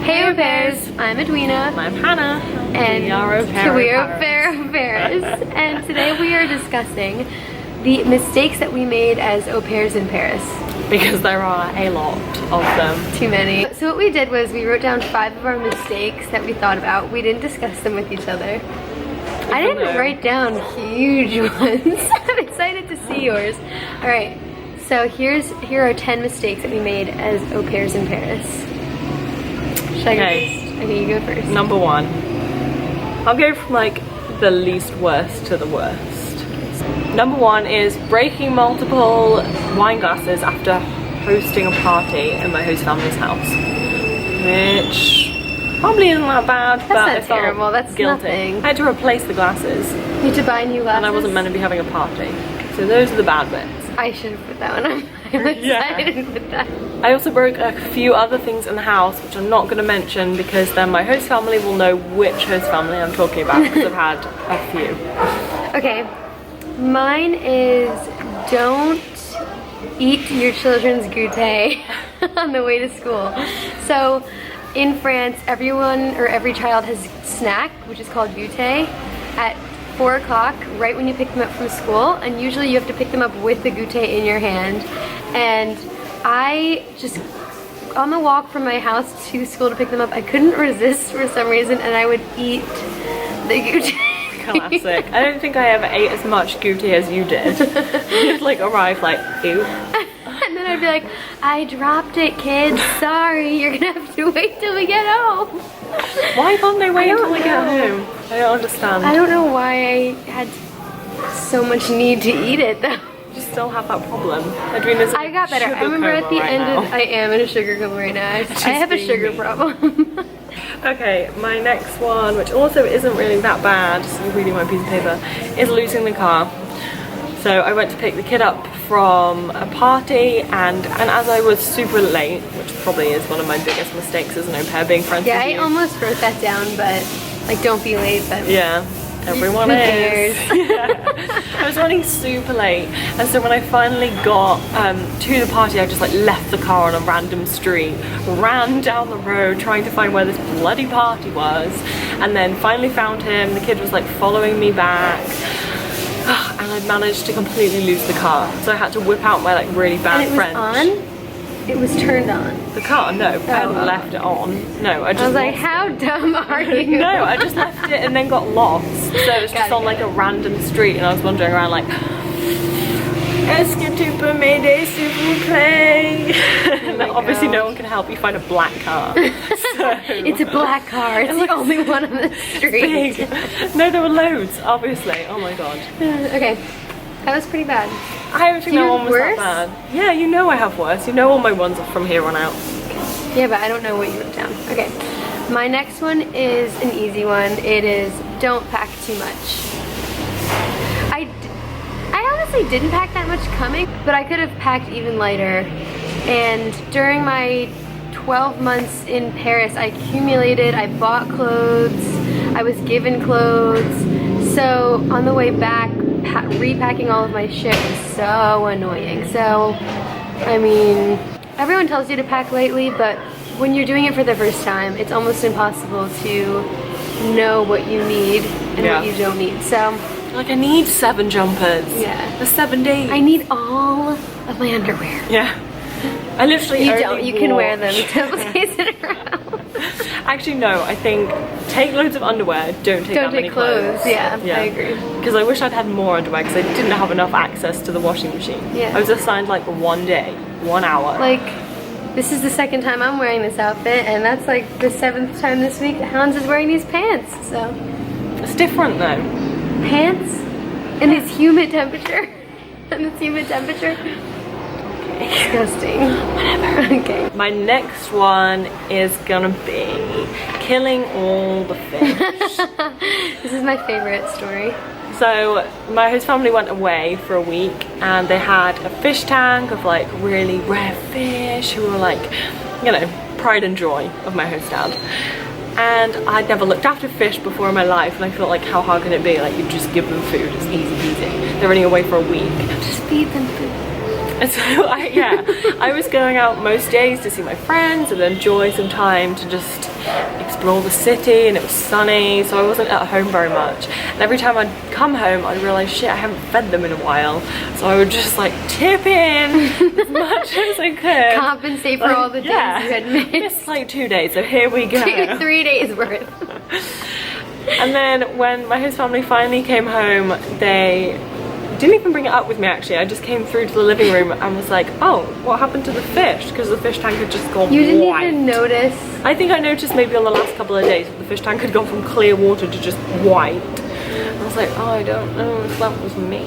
Hey au pairs, I'm Edwina. I'm Hannah. And we are au pair au pairs. And today we are discussing the mistakes that we made as au pairs in Paris. Because there are a lot of them. Too many. So what we did was we wrote down 5 of our mistakes that we thought about. We didn't discuss them with each other. I didn't write down huge ones. I'm excited to see yours. Alright, so here are 10 mistakes that we made as au pairs in Paris. Should I go first? Okay, you go first. Number 1. I'll go from like the least worst to the worst. Number 1 is breaking multiple wine glasses after hosting a party in my host family's house. Which probably isn't that bad, but I felt terrible. That's guilty. Nothing. I had to replace the glasses. You had to buy new glasses? And I wasn't meant to be having a party. So those are the bad bits. I should have put that one on. I'm excited with that. I also broke a few other things in the house, which I'm not going to mention because then my host family will know which host family I'm talking about because I've had a few. Okay, mine is don't eat your children's goûter on the way to school. So in France, everyone or every child has snack, which is called goûter, at 4 o'clock, right when you pick them up from school, and usually you have to pick them up with the goûter in your hand. And I just, on the walk from my house to school to pick them up, I couldn't resist for some reason, and I would eat the goûter. Classic. I don't think I ever ate as much goûter as you did. You'd like arrive like, ew. And then I'd be like, I dropped it, kids. Sorry, you're gonna have to wait till we get home. Why can't they wait until we get home? I don't understand. I don't know why I had so much need to eat it though. You still have that problem. Edwina's I got better. I remember at the end of, I am in a sugar coma right now. I have a sugar problem. Okay, my next one, which also isn't really that bad, just reading my piece of paper, is losing the car. So I went to pick the kid up from a party, and as I was super late, which probably is one of my biggest mistakes as an au pair, being friends with you. Yeah, I almost wrote that down, but like don't be late, but yeah, everyone is. Yeah. I was running super late, and so when I finally got to the party, I just like left the car on a random street, ran down the road trying to find where this bloody party was, and then finally found him. The kid was like following me back. And I managed to completely lose the car, so I had to whip out my like really bad French. And it was on? It was turned on? The car? No, I hadn't left it on. No, I just I was like, how dumb are you? No, I just left it and then got lost. So it was just on like a random street, and I was wandering around like, est-ce que tu peux m'aider s'il vous plaît? And obviously no one can help you find a black car. So, it's a black car, it's the only one on the street. Big. No, there were loads, obviously. Oh my god. Okay, that was pretty bad. I don't think that one was that bad. Yeah, you know I have worse. You know all my ones are from here on out. Yeah, but I don't know what you wrote down. Okay, my next one is an easy one. It is don't pack too much. I honestly didn't pack that much coming, but I could have packed even lighter. And during my 12 months in Paris, I accumulated, I bought clothes, I was given clothes. So on the way back, repacking all of my shit was so annoying. So, I mean, everyone tells you to pack lightly, but when you're doing it for the first time, it's almost impossible to know what you need and what you don't need. So, like, I need 7 jumpers. Yeah. For 7 days. I need all of my underwear. Yeah. I literally you can wear them to place it around. Actually, no, I think take loads of underwear, don't take that many clothes. Yeah, I agree. Because I wish I'd had more underwear because I didn't have enough access to the washing machine. Yeah. I was assigned like 1 day, 1 hour. Like, this is the 2nd time I'm wearing this outfit, and that's like the 7th time this week Hans is wearing these pants, so. It's different though. Pants? In this humid temperature? In this humid temperature? Disgusting. Whatever. Okay. My next one is gonna be killing all the fish. This is my favorite story. So my host family went away for a week, and they had a fish tank of like really rare fish who were like, you know, pride and joy of my host dad. And I'd never looked after fish before in my life, and I felt like, how hard can it be? Like, you just give them food, it's easy peasy. They're running away for a week. Just feed them food. And so I was going out most days to see my friends and enjoy some time to just explore the city, and it was sunny, so I wasn't at home very much. And every time I'd come home, I'd realise, shit, I haven't fed them in a while. So I would just like tip in as much as I could. Compensate for all the days you had missed. It's like 2 days, so here we go. 3 days worth. And then when my host family finally came home, they didn't even bring it up with me actually. I just came through to the living room and was like, oh, what happened to the fish? Because the fish tank had just gone white. You didn't even notice? I think I noticed maybe on the last couple of days that the fish tank had gone from clear water to just white. I was like, oh, I don't know if that was me.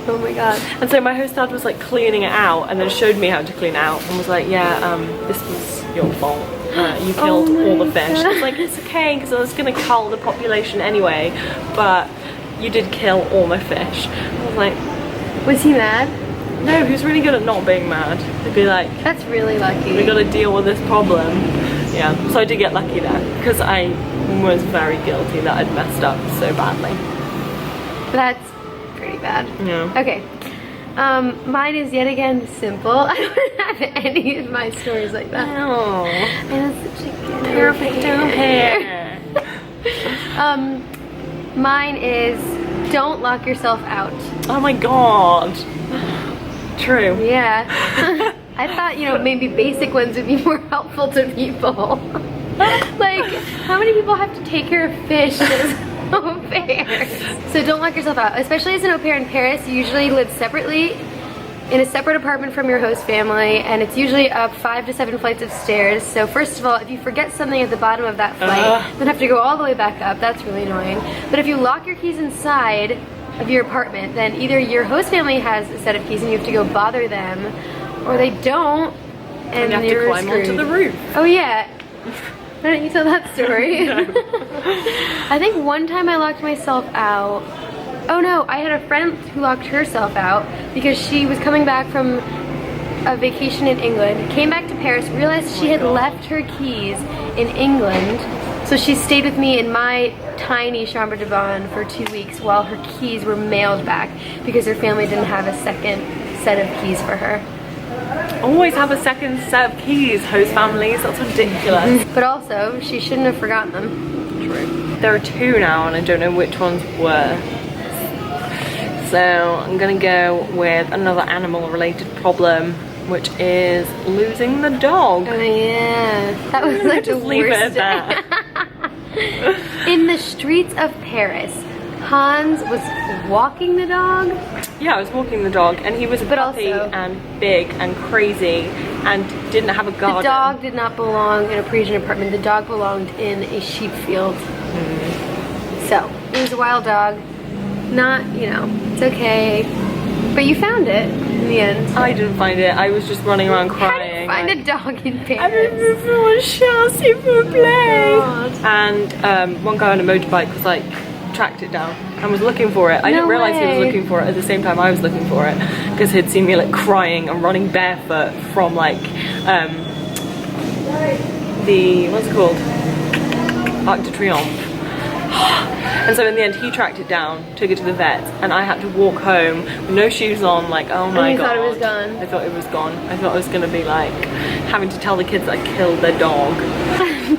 Oh my god. And so my host dad was like cleaning it out and then showed me how to clean it out and was like, yeah, this was your fault. You killed all the fish. I was like, it's okay, because I was going to cull the population anyway, but you did kill all my fish. I was like... Was he mad? No, he was really good at not being mad. He'd be like... That's really lucky. We got to deal with this problem. Yeah, so I did get lucky there, because I was very guilty that I'd messed up so badly. That's pretty bad. Yeah. Okay. Mine is yet again simple. I don't have any of my stories like that. Oh. I'm such a good Perfect pair. Mine is don't lock yourself out. Oh my god. True. Yeah. I thought, you know, maybe basic ones would be more helpful to people. Like, how many people have to take care of fish as au pairs? So don't lock yourself out. Especially as an au pair in Paris, you usually live separately in a separate apartment from your host family, and it's usually up 5 to 7 flights of stairs. So first of all, if you forget something at the bottom of that flight, then have to go all the way back up. That's really annoying. But if you lock your keys inside of your apartment, then either your host family has a set of keys and you have to go bother them, or they don't, and you have to climb onto the roof. Oh yeah. Why didn't you tell that story? No. I think one time I locked myself out. Oh no, I had a friend who locked herself out because she was coming back from a vacation in England, came back to Paris, realized she had left her keys in England, so she stayed with me in my tiny chambre de bonne for 2 weeks while her keys were mailed back because her family didn't have a second set of keys for her. Always have a second set of keys, host families. That's ridiculous. But also, she shouldn't have forgotten them. True. There are 2 now and I don't know which ones were. So I'm gonna go with another animal related problem, which is losing the dog. Oh yeah. That was like the leave it worst at that. In the streets of Paris, Hans was walking the dog. Yeah, I was walking the dog and he was a puppy and big and crazy and didn't have a garden. The dog did not belong in a Parisian apartment. The dog belonged in a sheep field. So, it was a wild dog. Not, you know, it's okay. But you found it in the end. I didn't find it. I was just running around crying. How did you find a dog in Paris? I remember s'il vous plaît. And one guy on a motorbike was like, tracked it down and was looking for it. I didn't realize he was looking for it at the same time I was looking for it, because he'd seen me like crying and running barefoot from like the, what's it called? Arc de Triomphe. And so in the end he tracked it down, took it to the vet, and I had to walk home with no shoes on, like, oh my god. You thought it was gone? I thought it was gone. I thought I was gonna be like having to tell the kids that I killed their dog.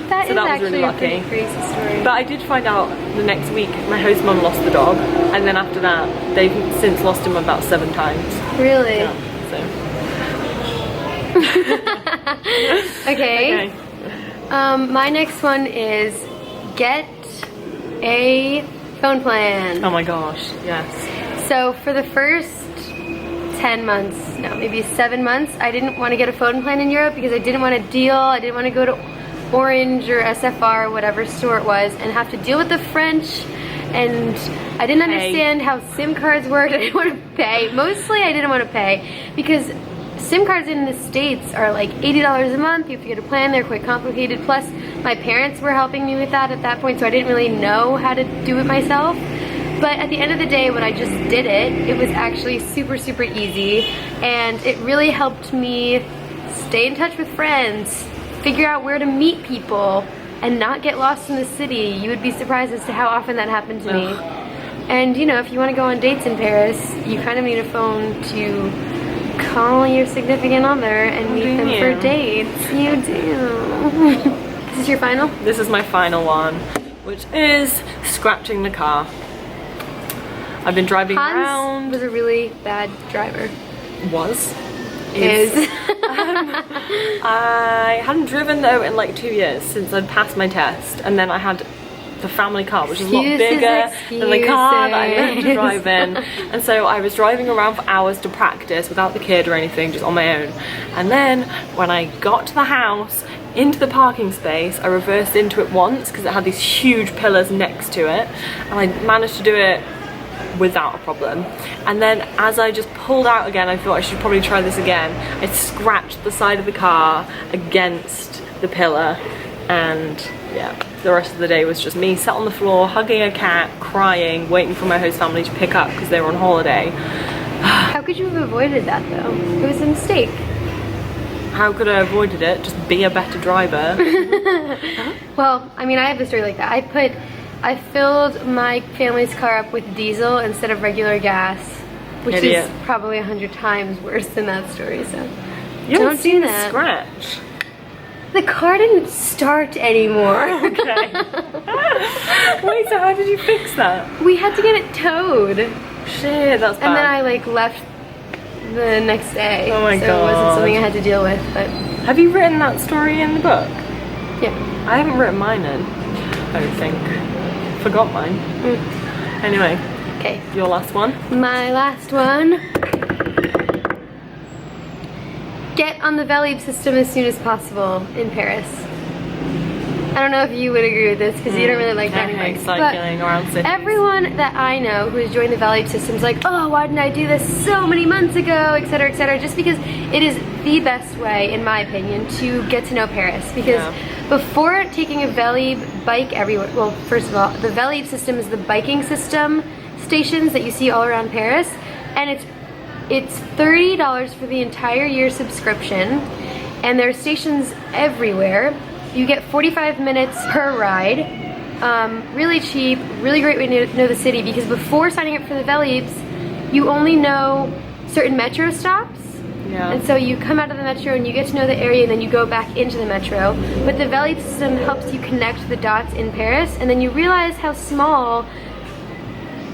That so is that was actually really a lucky. pretty crazy story. But I did find out the next week my host mum lost the dog, and then after that they've since lost him about 7 times. Really? Yeah, so. Okay. My next one is get a phone plan. Oh my gosh, yes. So for the first 10 months, no, maybe 7 months, I didn't want to get a phone plan in Europe because I didn't want to deal. I didn't want to go to Orange or SFR, whatever store it was, and have to deal with the French, and I didn't understand how SIM cards worked. I didn't want to pay. Mostly I didn't want to pay because SIM cards in the States are like $80 a month. You have to get a plan. They're quite complicated. Plus, my parents were helping me with that at that point, so I didn't really know how to do it myself. But at the end of the day, when I just did it, it was actually super, super easy, and it really helped me stay in touch with friends, figure out where to meet people, and not get lost in the city. You would be surprised as to how often that happened to me. And you know, if you want to go on dates in Paris, you kind of need a phone to call your significant other and meet them for dates. You do. Is this your final? This is my final one, which is scratching the car. I've been driving around. Was a really bad driver. Is. I hadn't driven though in like 2 years since I'd passed my test, and then I had the family car, which is a lot bigger than the car that I learned to drive in. And so I was driving around for hours to practice without the kid or anything, just on my own. And then when I got to the house, into the parking space, I reversed into it once because it had these huge pillars next to it, and I managed to do it without a problem. And then as I just pulled out again, I thought I should probably try this again. I scratched the side of the car against the pillar, and yeah, the rest of the day was just me sat on the floor hugging a cat, crying, waiting for my host family to pick up because they were on holiday. How could you have avoided that though? It was a mistake. How could I have avoided it? Just be a better driver. Well, I mean, I have a story like that. I filled my family's car up with diesel instead of regular gas, which is probably 100 times worse than that story, so you don't do that. Scratch. The car didn't start anymore. Okay. Wait, so how did you fix that? We had to get it towed. Shit, that's bad. And then I like left the next day. Oh my so god. it wasn't something I had to deal with, but... Have you written that story in the book? Yeah. I haven't written mine in, I don't think. Forgot mine. Anyway. Okay. Your last one? My last one. Get on the Vélib system as soon as possible in Paris. I don't know if you would agree with this because you don't really like riding bikes, cycling around cities. Everyone that I know who has joined the Vélib system is like, oh, why didn't I do this so many months ago, etc., etc., just because it is the best way, in my opinion, to get to know Paris. Because before taking a Vélib bike everywhere, well, first of all, the Vélib system is the biking system stations that you see all around Paris, and it's $30 for the entire year subscription, and there are stations everywhere. You get 45 minutes per ride, really cheap, really great way to know the city, because before signing up for the Vélibs, you only know certain metro stops, and so you come out of the metro and you get to know the area and then you go back into the metro. But the Vélib system helps you connect the dots in Paris, and then you realize how small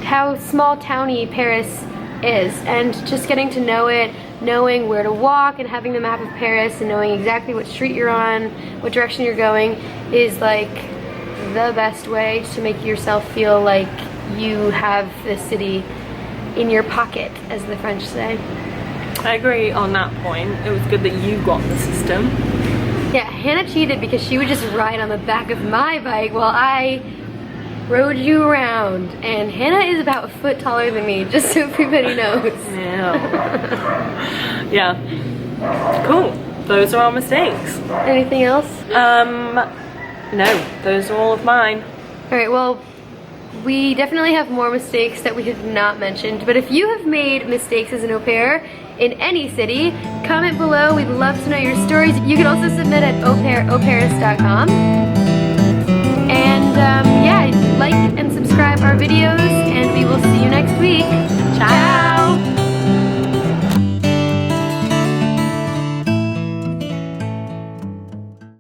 towny Paris is, and just getting to know it, knowing where to walk and having the map of Paris and knowing exactly what street you're on, what direction you're going, is like the best way to make yourself feel like you have the city in your pocket, as the French say. I agree on that point. It was good that you got the system. Yeah, Hannah cheated because she would just ride on the back of my bike while I rode you around, and Hannah is about a foot taller than me, just so everybody knows. Yeah. Yeah. Cool. Those are our mistakes. Anything else? No, those are all of mine. Alright, well, we definitely have more mistakes that we have not mentioned, but if you have made mistakes as an au pair in any city, comment below. We'd love to know your stories. You can also submit at auparis.com. And yeah,